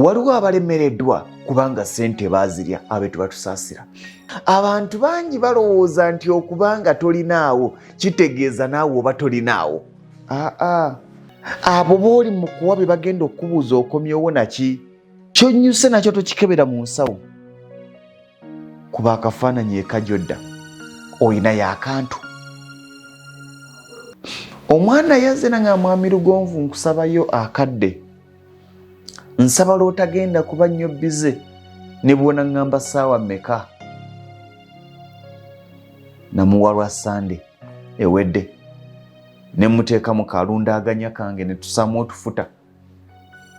waliwo abalemereddwa kubanga ssente baazirya abe tubatusaasira. Abantu bangi balowooza nti okubanga tolinaawo kitegeeza naawe oba tolinaawo. Abo booli mu kuwa be bagenda okubuuza okomyewo naki kyonnyuse nakyo tokikebera mu nsawo kuba akafaananyi ekajodda oyina y'akantu. Omwana yazze nanga mwami Lugonvu nkusabayo akadde nsaba lw'otagenda kuba nnyo bize ne bw'ona ŋŋamba ssaawa mmeka. Namuwa lwa Sande ewedde ne muteeka mu kalundaaganya kange ne tusaamu otufuta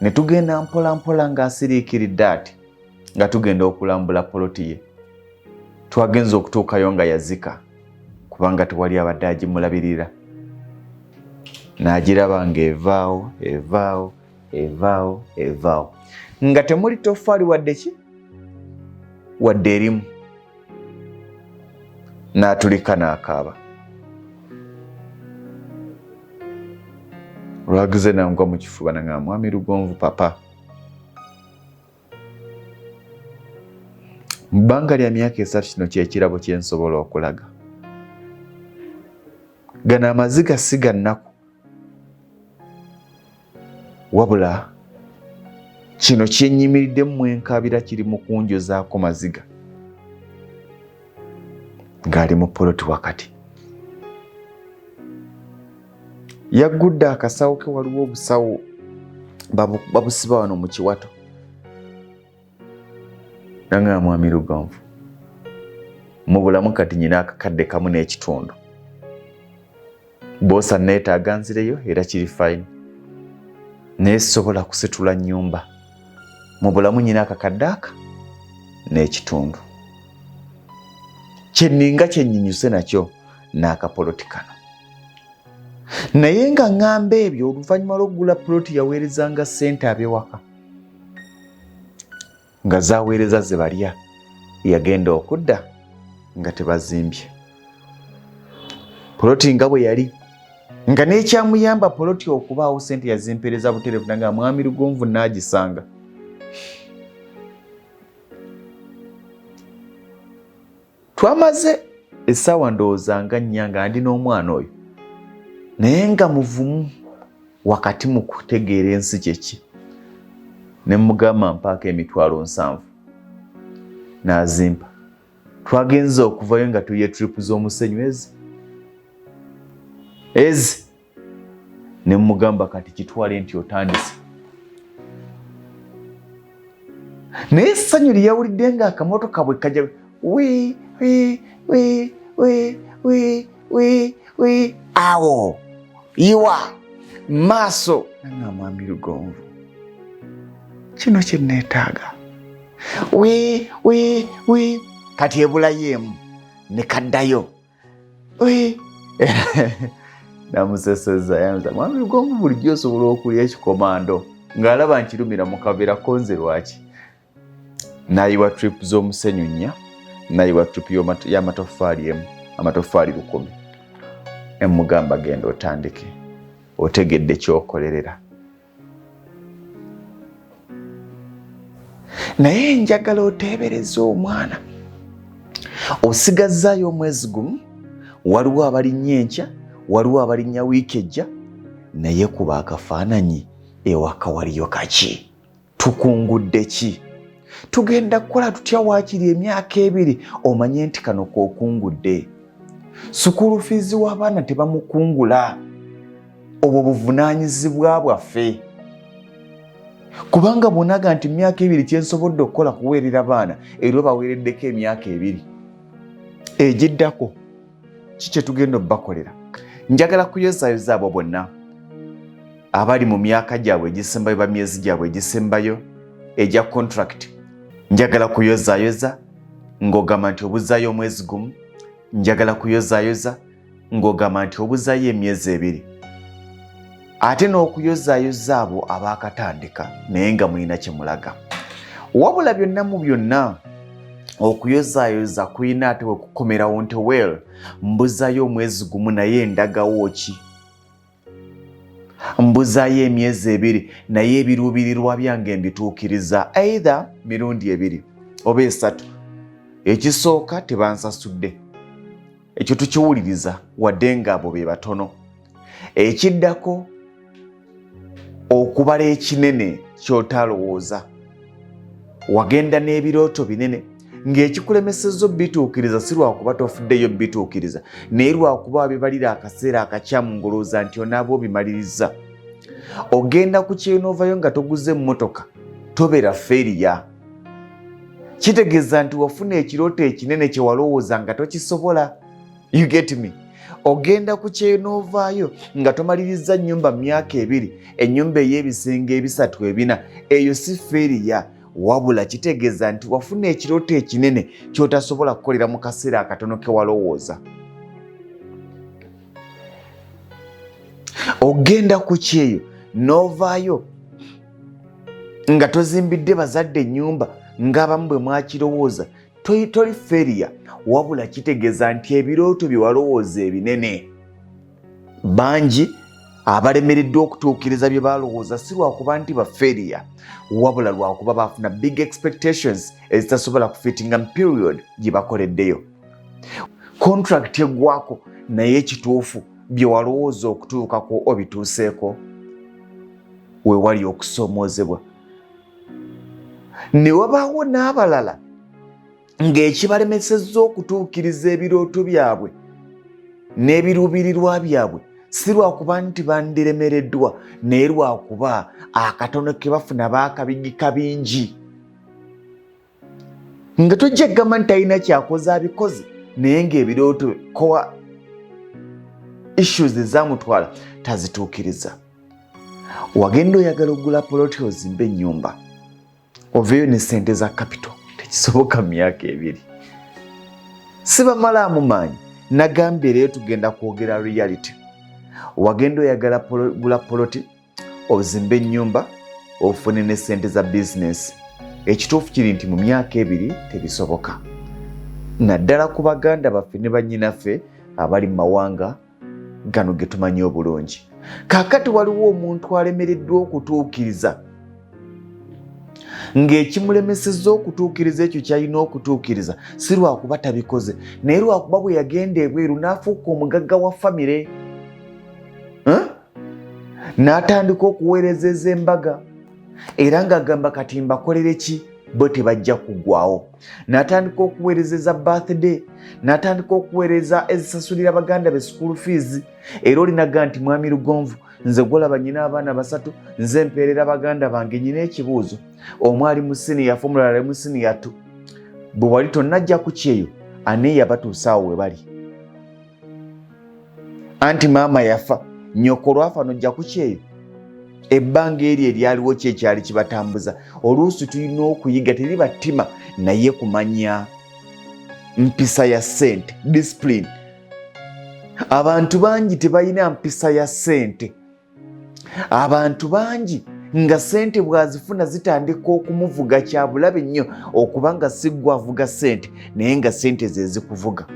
ne tugenda mpola mpola ng'asiriikiridde ati nga tugenda okulambula poloti ye. Twagenza okutuukayo nga yazika kubanga tewali abadde agimulabirira. N'agiraba ng'evaawo evaawo evaawo evaawo nga temuli toffaali wadde ki wadde erimu. N'atulika n'akaaba. Lwagize nangwa mu kifuba nanga mwami Lugonvu papa. Mu bbanga lya myaka 3 kino kyekirabo kye nsobola okulaga. Gano amaziga si ga nnaku wabula kino kyennyimiridde mwenkabira kiri mu kunjozaako maziga ng'ali mu poloti wakati. Yaggudde akasawo ke waliwo obusawo babusiba wano mu kiwato. Nanga mwami Lugonvu mu bulamu kati nyina akakadde kamu n'ekitundu. Boosa neetaaga nzireyo era kiri fine. Naye sobola kusitula nnyumba. Mu bulamu nyina akakadde aka n'ekitundu. Kyenninga kyenyinyuse nakyo n'akapoloti kano. Naye nga ŋŋamba ebyo oluvannyuma lw'okugula poloti yaweerezanga ssente ab'ewaka. Nga zaaweereza ze balya yagenda okudda nga tebazimbye. Poloti nga bwe yali nga n'ekyamuyamba poloti okubaawo ssente yazimpereza butereevu nanga mwami Lugonvu n'agisanga. Twamaze essaawa ndowooza nga nnya nga ndi n'omwana oyo naye nga muvumu wakati mu kutegeera ensi kyeki. Ne mugamba mpaako emitwalo 7 n'azimpa. Twagenza okuvayo nga tuye tripu z'omusenyu ezi ne mugamba kati kitwale nti otandise. Naye essanyu lye yawulidde nga akamotoka bwe kajja wi wi wi wi wi wi wi awo iwa maaso nanga mwami Lugonvu kino kye neetaaga. Wi kati ebulayo emu ne kaddayo namuseseza yanza mwami Lugonvu bulijjo osobola okulya ekikomando ng'alaba nkirumira mu kaveera konze lwaki. N'ayiwa tripu z'omusenyu 4 n'ayiwa tripu y'amatoffaali emu amatoffaali 10. Emugamba genda otandike otegedde ky'okolerera. Naye njagala oteebereza omwana osigazzaayo omwezi gumu. Waliwo abalinnya enkya waliwo abalinnya wiiki ejja naye kuba akafaananyi ewaka waliyo kaki. Tukungudde ki? Tugenda kukola tutya waakiri emyaka 2 omanye nti kano kookungudde. Sukulu fiizi w'abaana tebamukungula. Obwo buvunaanyizibwa bwaffe. Kubanga bw'onaga nti emyaka 2 kyensobodde okukola kuweerera baana era baweereddeko emyaka 2 egiddako ki kye tugenda obbakolera. Njagala kuyozaayoza abo bonna abali mu myaka gyabwe egisembayo ba myezi gyabwe egisembayo egya contract. Njagala kuyozaayoza ng'ogamba nti obuzaayo omwezi gumu. Njagala kuyozaayoza ng'ogamba nti obuzaayo emyezi 2. Ate n'okuyozaayoza abo abaakatandika naye nga mulina kye mulaga. Wabula byonna mu byonna okuyozaayoza kulina ate we kukomerawo nti well mbuzaayo omwezi gumu naye ndagawo ki. mbuzaayo emyezi 2 naye ebiruubirirwa byange mbituukiriza either mirundi 2 oba 3. Ekisooka tebansasudde, ekyo tukiwuliriza wadde ng'abo be batono. Ekiddako okubala ekinene ky'otalowooza. Wagenda n'ebirooto binene ng'ekikulemesezza bituukiriza si lwakuba tofuddeyo bituukiriza naye lwakuba wabibalira akaseera akakyamu ng'olowooza nti onaaba obimaliriza. Ogenda ku kyenovayo nga toguze emmotoka tobeera feeriya. Kitegeeza nti wafuna ekirooto ekinene kye walowooza nga tokisobola. You get me? Ogenda ku kyenovayo nga tomaliriza nnyumba myaka 2, ennyumba ey'ebisenge 3 4, eyo si feeriya. Wabula kitegeeza nti wafuna ekirooto ekinene ky'otasobola kukolera mu kaseera akatono ke walowooza. Ogenda ku kyeyo n'ovaayo nga tozimbidde bazadde ennyumba ng'abamu bwe mwakirowooza, toli feeriya. Wabula kitegeeza nti ebirooto bye walowooza ebinene. Bangi abalemereddwa okutuukiriza bye balowooza si lwakuba nti bafeeriya, wabula lwakuba bafuna big expectations ezitasobola kufittinga mu period gye bakoleddeyo. Contract eggwako naye ekituufu bye walowooza okutuukako obituuseeko. We wali okusoomoozebwa. Ne wabaawo n'abalala ng'ekibalemesezza okutuukiriza ebirooto byabwe n'ebiruubirirwa byabwe si lwakuba nti bandiremereddwa naye lwakuba akatono ke bafuna baakabigika bingi. Nga tojja kugamba nti alina kyakoze abikoze naye ng'ebirooto kowa issues ezamutwala tazituukiriza. Wagenda oyagala okugula poloti ozimba ennyumba oveeyo ne ssente za capital tekisoboka mu myaka 2. Sibamalaamu maanyi, nagambye leero tugenda kwogera reality. Wagenda oyagala gula poloti ozimba ennyumba ofune ne ssente za bizinesi. Ekituufu kiri nti mu myaka 2 tebisoboka. Naddala ku baganda baffe ne bannyinaffe abali mu mawanga gano ge tumanyi obulungi. Kaakati waliwo omuntu alemereddwa okutuukiriza ng'ekimulemesezza okutuukiriza ekyo ky'alina okutuukiriza si lwakuba tabikoze naye lwakuba bwe yagenda ebweru n'afuuka omugagga wa famire. N'atandika okuweerezeza embaga era ng'agamba kati mbakolere ki bo tebajja kuggwawo. N'atandika okuweerezeza birthday, n'atandika okuweereza ezisasulira baganda be school fees. Era olinaga nti mwami Lugonvu, nze gwolaba nyina abaana 3, nze mpeerera baganda bange. Nyina ekibuuzo, omwali mu siniya 4 mulala mu siniya 2, bwe wali tonnajja ku kyeyo ani yabatuusaawo we bali? Anti maama yafa, nnyoko lwafa nojja ku kyeyo? Ebbanga eryo eryaliwo ki ekyali kibatambuza? Oluusi tulina okuyiga, teriba ttima naye kumanya mpisa ya ssente, discipline. Abantu bangi tebalina mpisa ya ssente. Abantu bangi nga ssente bw'azifuna zitandika okumuvuga kyabulabe nnyo okuba nga si ggwe avuga ssente naye nga ssente ze zikuvuga.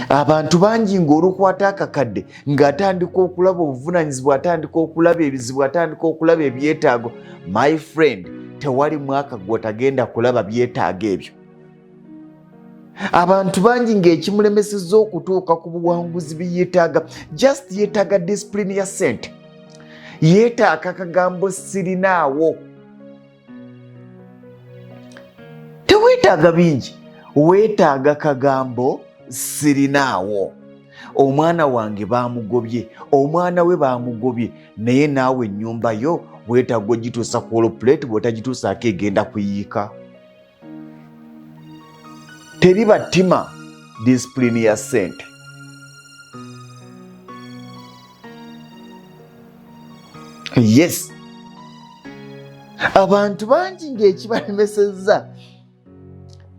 Abantu bangi ng'olukwata akakadde ng'atandika okulaba obuvunaanyizibwa, atandika okulaba ebizibu, atandika okulaba ebyetaago. My friend, tewali mwaka gw'otagenda kulaba byetaago ebyo. Abantu bangi ng'ekimulemesezza okutuuka ku buwanguzi byeyeetaaga, just yeetaaga discipline ya ssente. Yeetaaga akagambo sirinaawo. Teweetaaga bingi, weetaaga kagambo sirinaawo. Omwana wange baamugobye, omwana we baamugobye, naye naawe ennyumba yo weetaaga ogituusa ku olopuleti, bw'otagituusaako egenda kuyiika. Teriba ttima discipline ya ssente. Yes, abantu bangi ng'ekibalemesezza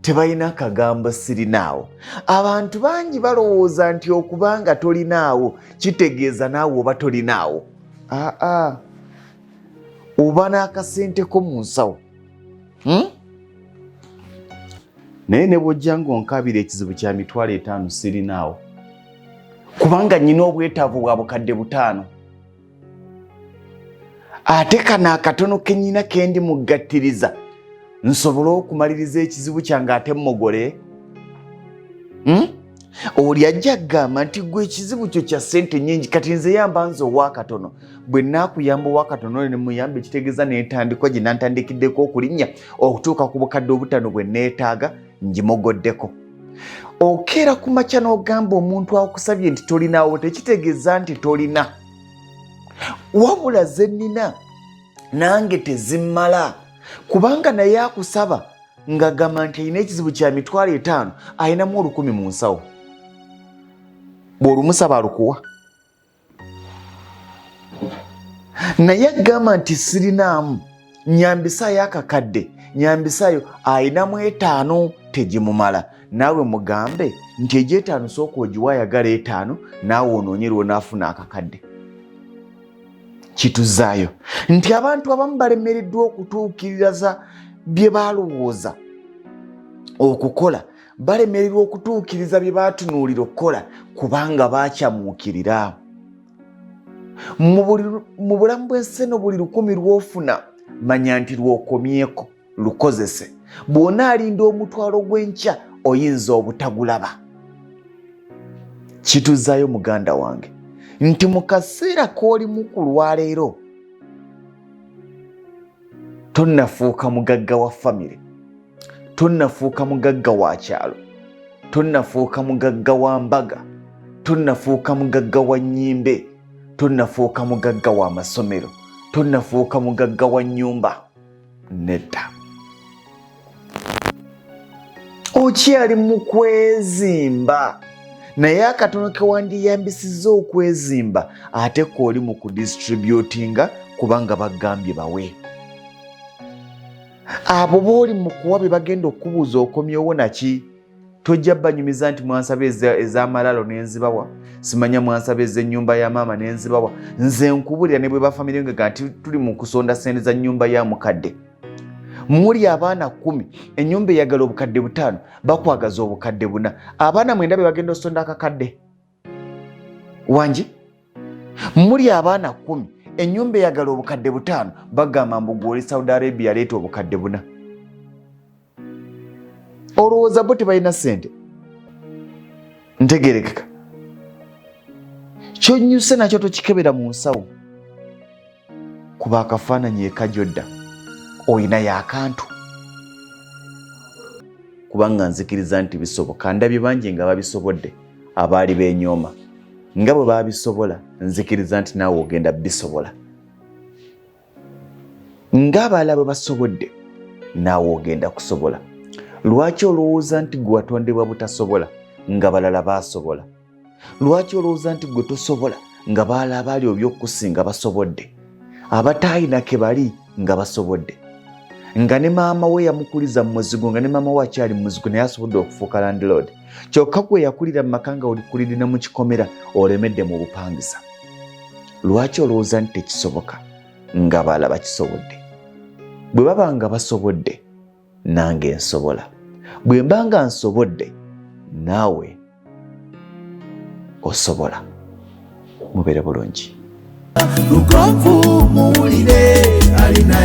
tebalina kagambo sirinaawo. Abantu bangi balowooza nti okubanga tolinaawo kitegeeza naawe oba tolinaawo. Oba n'akasente ko mu nsawo. Naye ne bw'ojja ng'onkabira ekizibu kya mitwalo 5 sirinaawo kubanga nnyina obwetaavu bwa bukadde 5. ate kano akatono kenyina kendi mugattiriza nsobole okumaliriza ekizibu kyange ate mmogole. Oli ajja kugamba nti gwe ekizibu kyo kya ssente nnyingi kati nze yamba nze owakatono. Bwe nnaakuyamba owakatono ne muyamba ekitegeeza neetandikwa gye nantandikiddeko okulinnya okutuuka ku bukadde obutano bwe neetaaga ngimogoddeko. Okeera ku makya n'ogamba omuntu akusabye nti tolinaawo tekitegeeza nti tolina. Wabula ze nnina nange tezimmala kubanga naye akusaba ng'agamba nti alina ekizibu kya mitwalo 5 alinamu 1000 mu nsawo. Bw'olumusaba alukuwa. Naye agamba nti sirinaamu nyambisaayo akakadde nyambisaayo alinamu 5 tegimumala. Naawe mugambe nti egyo 5 sooka ogiwa ayagala 5 naawe onoonyerwa n'afuna akakadde. Kituzaayo nti abantu abamu balemereddwa okutuukiriza bye baalowooza okukola, balemereddwa okutuukiriza bye baatunuulira okukola kubanga baakyamuukirira. Mu bulamu bw'ensi eno buli 1000 lw'ofuna manya nti lw'okomyeko lukozese. Bw'onaalinda omutwalo gw'enkya oyinza obutagulaba. Kituzaayo muganda wange nti mu kaseera k'olimu ku lwaleero tonnafuuka mugagga wa famire, tonnafuuka mugagga wa kyalo, tonnafuuka mugagga wa mbaga, tonnafuuka mugagga wa nnyimbe, tonnafuuka mugagga wa masomero, tonnafuuka mugagga wa nnyumba. Nedda. Okyali mu kwezimba naye akatono ke wandiyambisizza okwezimba ate kooli mu kudistributinga kubanga bagambye bawe. Abo booli mu kuwa bye bagenda okubuuza okomyewo naki. Tojja banyumiza nti mwansaba ez'amalalo n'enzibawa, simanya mwansaba ez'ennyumba ya maama n'enzibawa. Nze nkubulira ne bwe bafamire nga nti tuli mu kusonda ssente za nnyumba ya mukadde. Muli abaana 10 ennyumba eyagala obukadde 5 bakwagaza obukadde 4. Abaana 9 be bagenda osonda akakadde wangi. Muli abaana 10 ennyumba eyagala obukadde 5 bagamba mbu gw'oli Saudi Arabia leeta obukadde 4. Olowooza bo tebalina ssente? Ntegerekeka. Kyonnyuse nakyo tokikebera mu nsawo kuba akafaananyi ekajodda oyina y'akantu. Kubanga nzikiriza nti bisoboka. Ndabye bangi nga babisobodde abaali beenyooma. Nga bwe baabisobola nzikiriza nti naawe ogenda bisobola. Ng'abalala bwe basobodde naawe ogenda kusobola. Lwaki olowooza nti gwe watondebwa butasobola nga balala baasobola? Lwaki olowooza nti gwe tosobola nga balala abaali oby'okusinga basobodde? Abataalina ke bali nga basobodde. Nga ne maama we yamukuliza mu muzigo, nga ne maama we akyali mu muzigo naye asobodde okufuuka landlord. Kyokka gwe yakulira mu maka nga olikulirina mu kikomera olemedde mu bupangisa. Lwaki olowooza nti tekisoboka nga balala bakisobodde? Bwe baba nga basobodde nange nsobola. Bwe mba nga nsobodde naawe osobola. Mubeere bulungi. Lugonvu muwulire alina